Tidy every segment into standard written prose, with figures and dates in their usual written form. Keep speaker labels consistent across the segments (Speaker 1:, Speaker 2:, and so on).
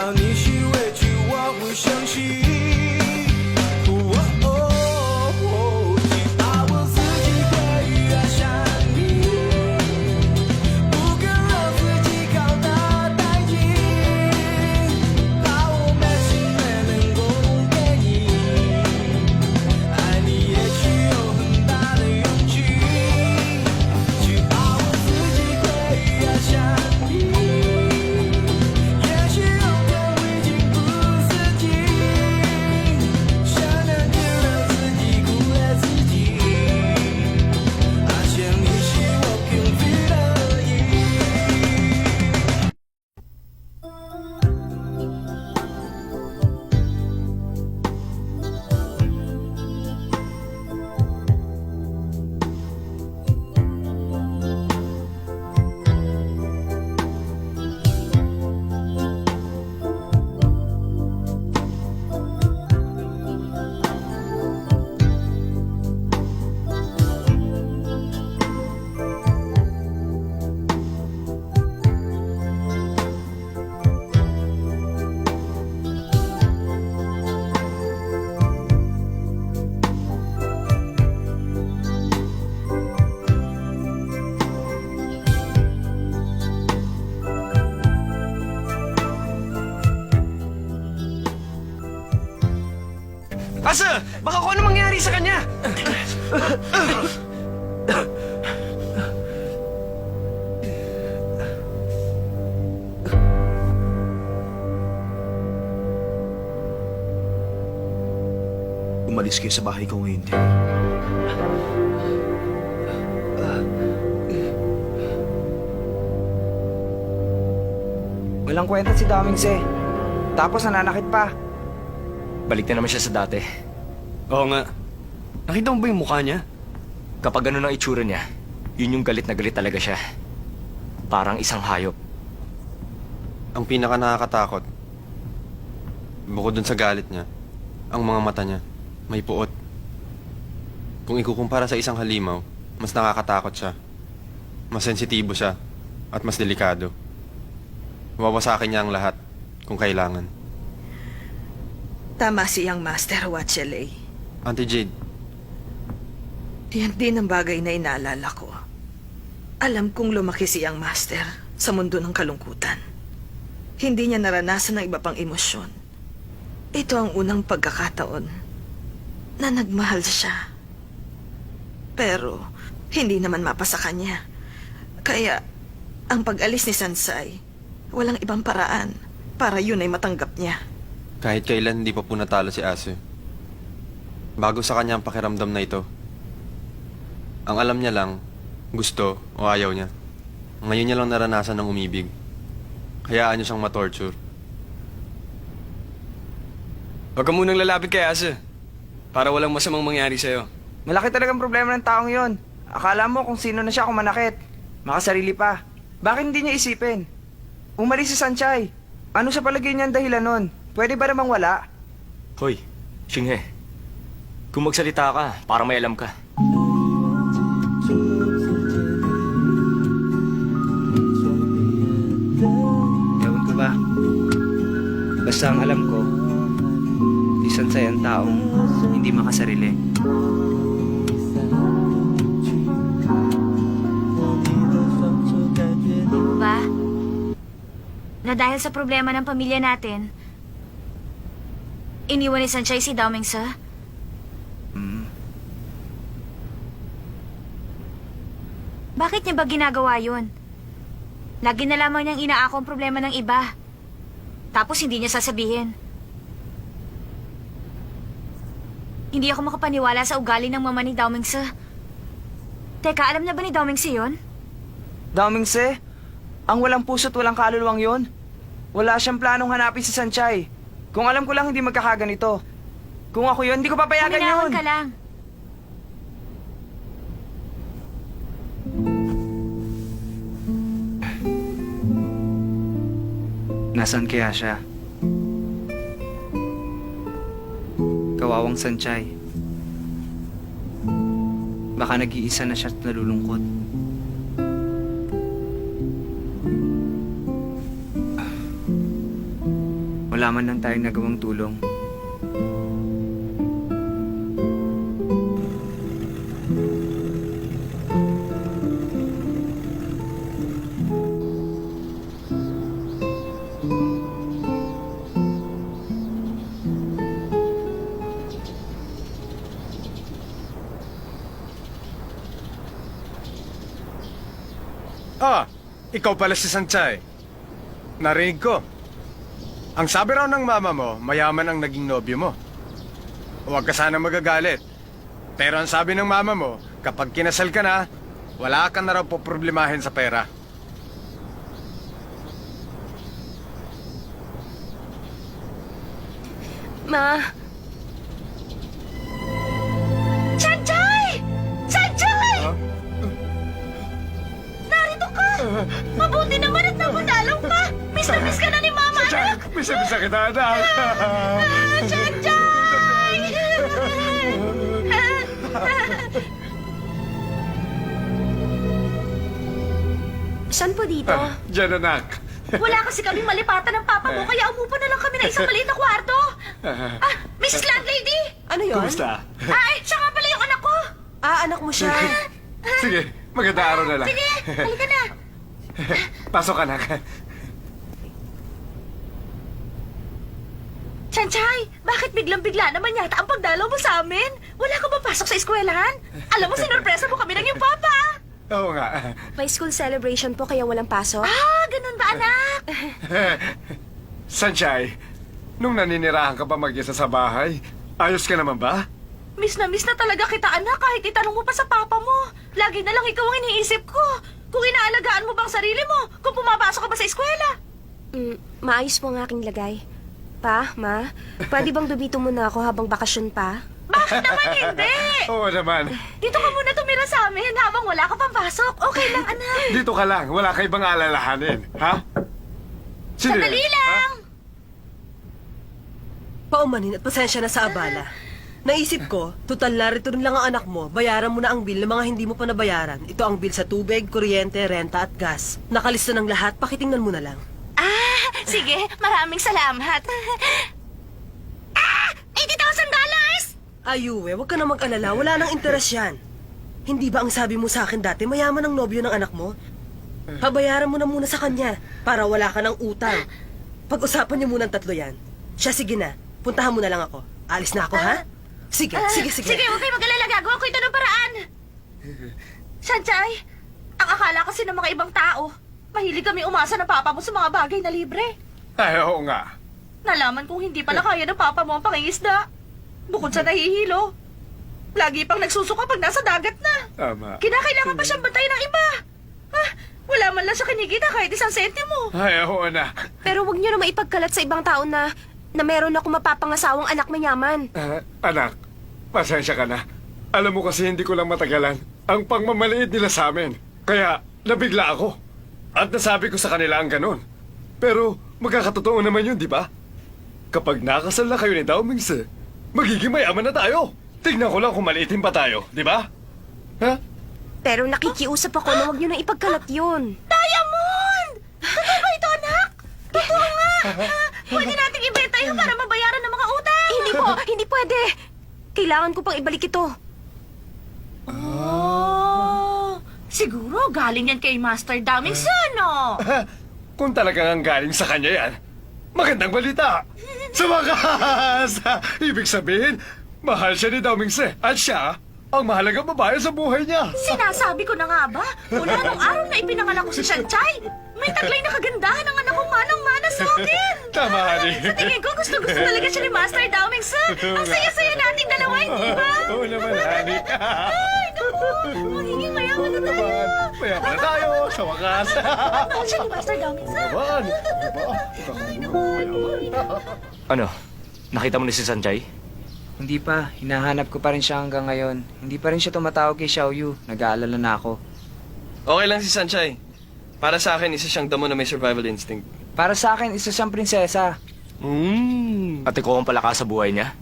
Speaker 1: 道你是委屈，我不相信。只怕我自己会爱上你，不肯让自己靠得太近，怕我没心没能够给你，爱你也需有很大的勇气。只怕我自己会爱上你，也许有天我已经不自己，想能就让自己苦了自己，发现你是我幸福的意义。
Speaker 2: Asa, baka kung ano mangyari sa kanya.
Speaker 3: Umalis kayo sa bahay ko ngayon, Tim.
Speaker 4: Walang kwenta si Damingse. Tapos nananakit pa.
Speaker 2: Balik na naman siya sa dati.
Speaker 5: Oo nga. Nakita mo ba yung mukha niya?
Speaker 2: Kapag ano ang itsura niya, yun yung galit na galit talaga siya. Parang isang hayop.
Speaker 5: Ang pinaka nakakatakot, bukod dun sa galit niya, ang mga mata niya, may puot. Kung ikukumpara sa isang halimaw, mas nakakatakot siya. Mas sensitibo siya, at mas delikado. Wawasakin niya ang lahat, kung kailangan.
Speaker 6: Tama siyang Master Watchelay.
Speaker 5: Auntie Jade,
Speaker 6: Yan din ang bagay na inaalala ko. Alam kong lumaki siyang Master sa mundo ng kalungkutan. Hindi niya naranasan ng iba pang emosyon. Ito ang unang pagkakataon na nagmahal siya. Pero hindi naman mapasa kanya. Kaya ang pag-alis ni Sansay, walang ibang paraan para yun ay matanggap niya.
Speaker 5: kahit kailan hindi pa po natalo si Asu. Bago sa kanya ang pakiramdam na ito. Ang alam niya lang, gusto o ayaw niya. Ngayon niya lang naranasan ng umibig. Hayaan niyo siyang matorture.
Speaker 2: Huwag ka munang lalapit kay Asa. Para walang masamang mangyari sa'yo.
Speaker 4: Malaki talagang problema ng taong yon. Akala mo kung sino na siya kung manakit. Makasarili pa. Bakit hindi niya isipin? Umalis si Sanchay. Ano sa palagay niya ang dahilan nun? Pwede ba namang wala?
Speaker 2: Hoy, Xinghe. Kung magsalita ka, para may alam ka.
Speaker 4: Ewan ko ba? Basta ang alam ko, si Sanchay ang taong hindi makasarili.
Speaker 7: Ba? Na dahil sa problema ng pamilya natin, iniwan ni Sanchay si Dao Mingse? Bakit niya ba ginagawa yun? Lagi na lamang niyang inaako ang problema ng iba. Tapos hindi niya sasabihin. Hindi ako makapaniwala sa ugali ng mama ni Dao Mingse. Teka, alam na ba ni Dao Mingse yun?
Speaker 4: Dao Mingse, ang walang puso't walang kaluluwang yon. Wala siyang planong hanapin si Sanchay. Kung alam ko lang hindi magkakaganito. Kung ako yun, hindi ko papayagan
Speaker 7: Kuminahon
Speaker 4: yun.
Speaker 7: ka lang.
Speaker 4: Nasaan kaya siya? Kawawang Sanchay. Baka nag-iisa na siya at nalulungkot. Wala man lang tayong nagawang tulong.
Speaker 8: Ah, ikaw pala si Sanchay. Narinig ko. Ang sabi raw ng mama mo, mayaman ang naging nobyo mo. Huwag ka sana magagalit. Pero ang sabi ng mama mo, kapag kinasal ka na, wala ka na raw poproblemahin sa pera.
Speaker 9: Ma,
Speaker 7: Sanchay! Sanchay! Narito ka! Mabuti naman at nabunalong ka! Miss na miss ka na ni Mama, anak!
Speaker 8: Bisa-bisa kita, anak.
Speaker 7: Sanchay!
Speaker 9: saan po dito?
Speaker 8: Diyan, anak.
Speaker 7: Wala kasi kaming malipatan ng papa mo, kaya umupo na lang kami na isang maliit na kwarto. Mrs. Landlady!
Speaker 9: Ano yon?
Speaker 8: Kumusta?
Speaker 7: Ay, siya nga pala yung anak ko!
Speaker 9: Anak mo siya.
Speaker 8: Sige, magandang araw na lang.
Speaker 7: Sige, halika na.
Speaker 8: Pasok, anak.
Speaker 7: Sanchay, bakit biglang-bigla naman yata ang pagdalaw mo sa amin? Wala ka ba pasok sa eskwelahan? Alam mo, sinorpresa mo kami ng iyong papa.
Speaker 8: Oo nga.
Speaker 9: May school celebration po kaya walang pasok.
Speaker 7: Ganun ba, anak?
Speaker 8: Sanchay, nung naninirahan ka pa mag-isa sa bahay, ayos ka naman ba?
Speaker 7: Miss na talaga kita, anak, kahit itanong mo pa sa papa mo. Lagi na lang ikaw ang iniisip ko. Kung inaalagaan mo bang sarili mo, kung pumapasok ka ba sa eskwela.
Speaker 9: Maayos po ang aking lagay. Pa, ma, pwede bang dumito muna ako habang bakasyon pa?
Speaker 7: Bakit naman hindi?
Speaker 8: Oo naman.
Speaker 7: Dito ka muna tumira sa amin habang wala ka pang pasok. Okay lang, anak.
Speaker 8: Dito ka lang, wala ka ibang alalahanin, ha? Sige.
Speaker 7: Sandali lang.
Speaker 10: Paumanin at pasensya na sa abala. Naisip ko, total narito rin lang ang anak mo, bayaran mo na ang bill ng mga hindi mo pa nabayaran. Ito ang bill sa tubig, kuryente, renta at gas. Nakalista ng lahat, pakitingnan mo na lang.
Speaker 7: Sige, maraming salamat. $80,000!
Speaker 10: Ayuwe, huwag ka na mag-alala, wala nang interes yan. Hindi ba ang sabi mo sa akin dati, mayaman ang nobyo ng anak mo? Pabayaran mo na muna sa kanya, para wala ka ng utang. Pag-usapan niyo muna ang tatlo yan. Siya, sige na, puntahan mo na lang ako. Alis na ako, ha? Sige.
Speaker 7: Sige, huwag kayo mag-alala. Gagawa ko ito ng paraan. Sanchay, ang akala kasi ng mga ibang tao, mahilig kami umasa ng papa mo sa mga bagay na libre.
Speaker 8: Ay, oo nga.
Speaker 7: Nalaman kong hindi pala kaya ng papa mo ang pangingisda. Bukod sa nahihilo, lagi pang nagsusuka pag nasa dagat na.
Speaker 8: Tama.
Speaker 7: Kinakailangan pa siyang bantayan ng iba. Wala man lang siya kinikita kahit 1 sentimo.
Speaker 8: Ay, oo na.
Speaker 9: Pero huwag niyo na maipagkalat sa ibang tao na meron ako mapapangasawang anak mayaman.
Speaker 8: Anak, pasensya ka na. Alam mo kasi hindi ko lang matagalan ang pangmamaliit nila sa amin. Kaya nabigla ako. At nasabi ko sa kanila ang ganun. Pero magkakatotoo naman yun, di ba? Kapag nakasal na kayo ni Dao Mingse, magiging mayaman na tayo. Tignan ko lang kung maliitin pa tayo, di ba? Ha?
Speaker 9: Pero nakikiusap ako na huwag niyo na ipagkalat yun.
Speaker 7: Diamond! Totoo ba ito, anak? Totoo nga! Pwede nating ibenta yun para mabayaran ng mga utang.
Speaker 9: Hindi pwede. Kailangan ko pang ibalik ito.
Speaker 7: Siguro galing yan kay Master Daming Sano.
Speaker 8: Kung talagang ang galing sa kanya yan, magandang balita. Sa wakas! Ibig sabihin, mahal siya ni Dao Mingse at siya ang mahalagang babae sa buhay niya.
Speaker 7: Sinasabi ko na nga ba? Mula nung araw na ipinanganak ko si Sanchay, may taglay na kagandahan ng anak kong manang-mana sa akin.
Speaker 8: Tama, honey.
Speaker 7: Sa tingin ko, gusto-gusto talaga siya ni Master Daming Sano. Ang saya-saya nating dalawa, hindi ba?
Speaker 8: Oo naman, honey.
Speaker 7: Ay, naku! Magiging mayaman na tayo.
Speaker 8: Mayaman na tayo, sa wakas.
Speaker 7: Mahal siya ni Master Daming Sano.
Speaker 8: Naman.
Speaker 7: Ay, naku!
Speaker 2: Ano? Nakita mo ni si Sanjay?
Speaker 4: Hindi pa, hinahanap ko pa rin siya hanggang ngayon. Hindi pa rin siya tumatawag kay Xiaoyu. Nag-aalala na ako.
Speaker 5: Okay lang si Sanchay. Para sa akin, isa siyang damo na may survival instinct.
Speaker 4: Para sa akin, isa siyang prinsesa.
Speaker 2: At ikaw ang palaka sa buhay niya?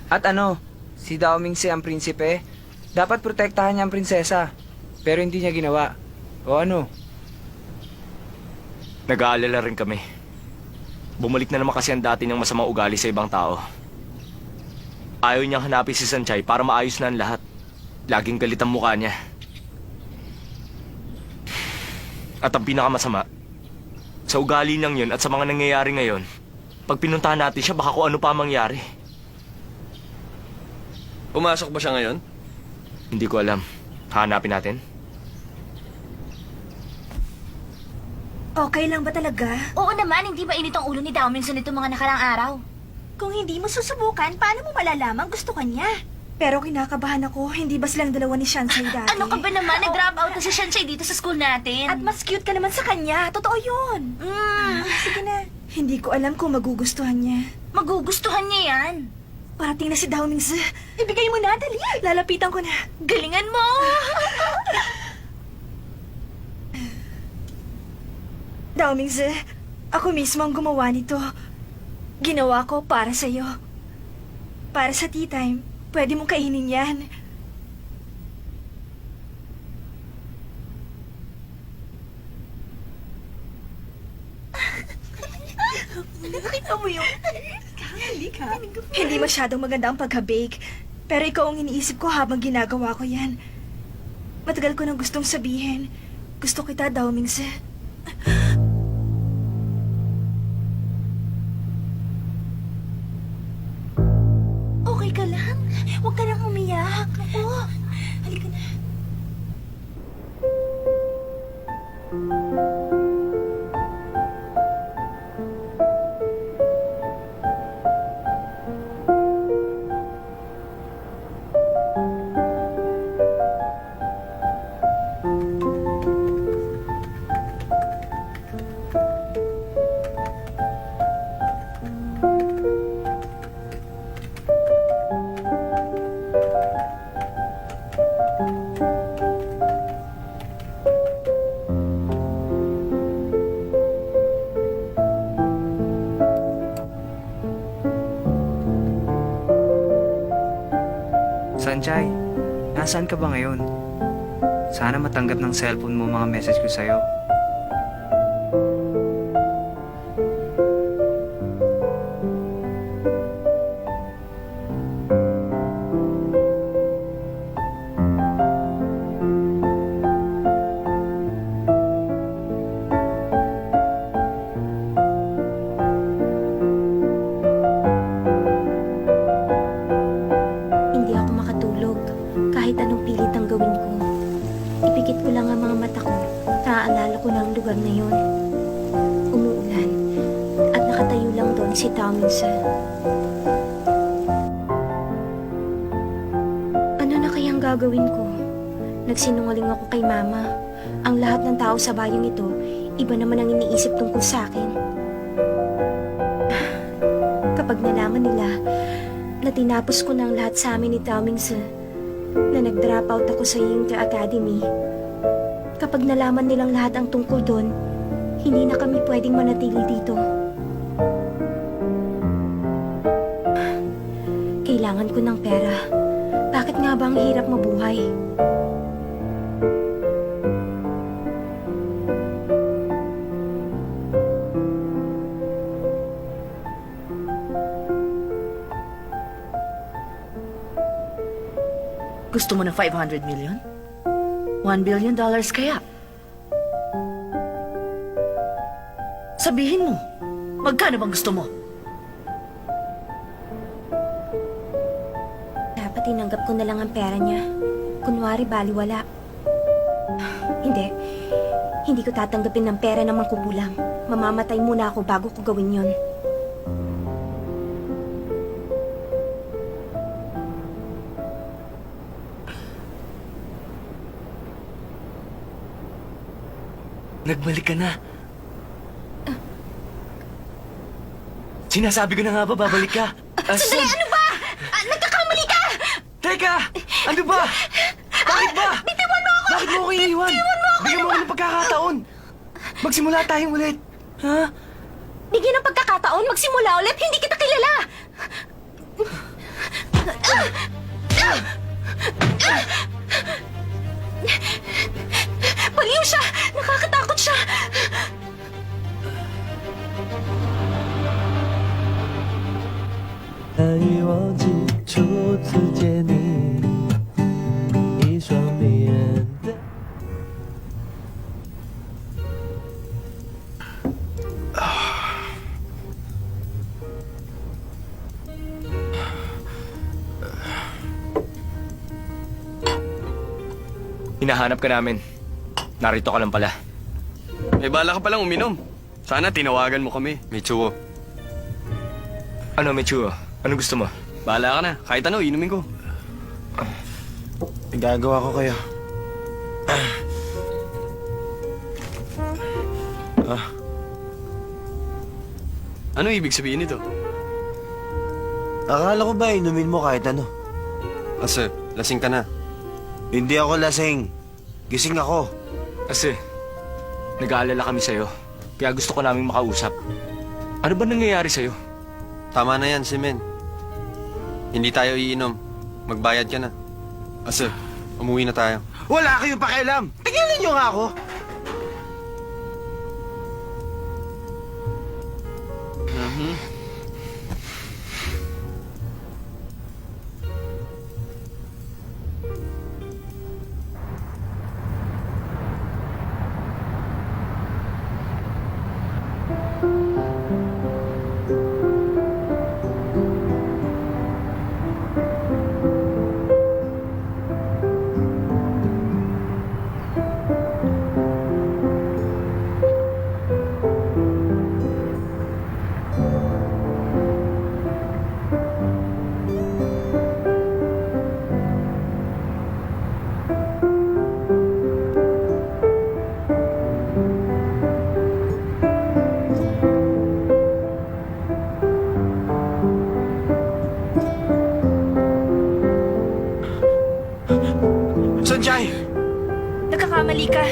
Speaker 4: At ano, si Dao Mingse ang prinsipe. Dapat protektahan niya ang prinsesa. Pero hindi niya ginawa. O ano?
Speaker 2: Nag-aalala rin kami. Bumalik na naman kasi ang dati niyang masamang ugali sa ibang tao. Ayaw niyang hanapin si Sanchay para maayos na ang lahat. Laging galit ang mukha niya. At ang pinakamasama, sa ugali niyang yun at sa mga nangyayari ngayon, pag pinuntahan natin siya, baka kung ano pa ang mangyari.
Speaker 5: Pumasok ba siya ngayon?
Speaker 2: Hindi ko alam. Hanapin natin.
Speaker 7: Okay lang ba talaga? Oo naman, hindi mainit ang ulo ni Dowminson nitong mga nakarang araw. Kung hindi mo susubukan, paano mo malalaman gusto ka niya?
Speaker 11: Pero kinakabahan ako, hindi ba silang dalawa ni Shansai dati?
Speaker 7: Ano ka ba naman? Nag-drop out na si Shansai dito sa school natin.
Speaker 11: At mas cute ka naman sa kanya, totoo yun. Sige na. Hindi ko alam kung magugustuhan niya.
Speaker 7: Magugustuhan niya yan.
Speaker 11: Parating na si Dowmings. Ibigay mo na, dali. Lalapitan ko na.
Speaker 7: Galingan mo!
Speaker 11: Dowmings, ako mismo ang gumawa nito. Ginawa ko para sa'yo. Para sa tea time. Pwede mong kainin yan.
Speaker 7: Nakita mo yun?
Speaker 11: Hindi masyadong maganda ang pagka-bake. Pero ikaw ang iniisip ko habang ginagawa ko yan. Matagal ko nang gustong sabihin. Gusto kita, Dowmings.
Speaker 7: Okay ka lang? Huwag ka nang umiyak. Oo. Halika na.
Speaker 4: Sanchay, nasaan ka ba ngayon? Sana matanggap ng cellphone mo mga message ko sa'yo.
Speaker 9: Hindi ako makatulog kahit anong pilit ang gawin ko. Ipikit ko lang ang mga mata ko. Naaalala ko na ang lugar na yun. Umuulan at nakatayo lang doon si Dowminson. Ano na kayang gagawin ko? Nagsinungaling ako kay Mama. Ang lahat ng tao sa bayang ito, iba naman ang iniisip tungkol sa akin. Kapag nalaman nila na tinapos ko na ang lahat sa amin ni Dowminson, na nag-drop out ako sa Yingter Academy, kapag nalaman nilang lahat ang tungkol doon, hindi na kami pwedeng manatili dito. Kailangan ko ng pera. Bakit nga ba ang hirap mabuhay?
Speaker 6: Gusto mo ng 500 million? $1 billion kaya? Sabihin mo, magkano bang gusto mo?
Speaker 9: Dapat tinanggap ko na lang ang pera niya. Kunwari, baliwala. Hindi ko tatanggapin ng pera ng mangkukulam. Mamamatay muna ako bago ko gawin yon.
Speaker 2: Nagbalik ka na. Sinasabi ko na nga ba, babalik ka?
Speaker 7: Sandali, ano ba? Nagkakamali ka!
Speaker 2: Teka! Ano ba? Bakit ba?
Speaker 7: Bitiwan mo ako!
Speaker 2: Bakit mo ako iiwan? Bigyan mo ako ng pagkakataon. Magsimula tayong ulit. Ha?
Speaker 7: Bigyan ng pagkakataon, magsimula ulit, hindi kita kilala! Baliw siya! Nakakatakot siya!
Speaker 1: 难以忘记初次见你，一双迷人的。
Speaker 2: Hinahanap ka namin. Narito ka lang pala.
Speaker 5: May bala ka palang uminom. Sana tinawagan mo kami. Mitsuo.
Speaker 2: Ano, Michu? Ano gusto mo?
Speaker 5: Bahala ka na. Kahit ano, inumin ko.
Speaker 3: Gagawa ko kayo.
Speaker 5: Ano ibig sabihin nito?
Speaker 3: Akala ko ba inumin mo kahit ano?
Speaker 5: Kasi, lasing ka na.
Speaker 3: Hindi ako lasing. Gising ako.
Speaker 2: Kasi, nag-aalala kami sa'yo. Kaya gusto ko naming makausap. Ano ba nangyayari sa'yo?
Speaker 5: Tama na yan, Simen. Hindi tayo iinom. Magbayad ka na. Kasi, umuwi na tayo.
Speaker 3: Wala kayong pakialam. Tigilan niyo nga ako. Sanjay!
Speaker 11: Nagkakamali ka.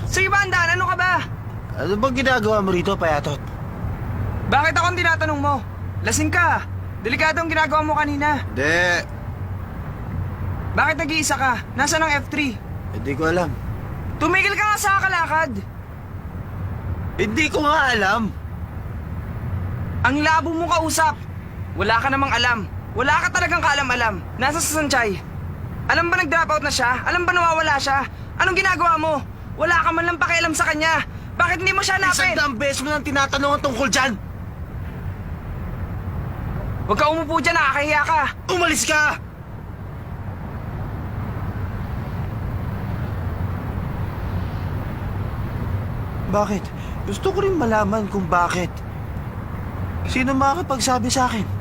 Speaker 4: Sige ba, Andan? Ano ka ba?
Speaker 3: Ano bang ginagawa mo rito, Payatot?
Speaker 4: Bakit ako ang tinatanong mo? Lasing ka. Delikado ang ginagawa mo kanina.
Speaker 3: Hindi.
Speaker 4: Bakit nag-iisa ka? Nasaan ang F3?
Speaker 3: Hindi ko alam.
Speaker 4: Tumigil ka nga sa kalakad.
Speaker 3: Hindi ko nga alam.
Speaker 4: Ang labo mo kausap. Wala ka namang alam. Wala ka talagang kaalam-alam. Nasa sa Sanchay. Alam ba nag-drop out na siya? Alam ba nawawala siya? Anong ginagawa mo? Wala ka man lang pakialam sa kanya. Bakit hindi mo siya hanapin?
Speaker 3: 100 beses mo nang tinatanong tungkol dyan.
Speaker 4: Huwag ka umupo dyan, nakakahiya ka.
Speaker 3: Umalis ka! Bakit? Gusto ko rin malaman kung bakit. Sino makakapagsabi sa akin?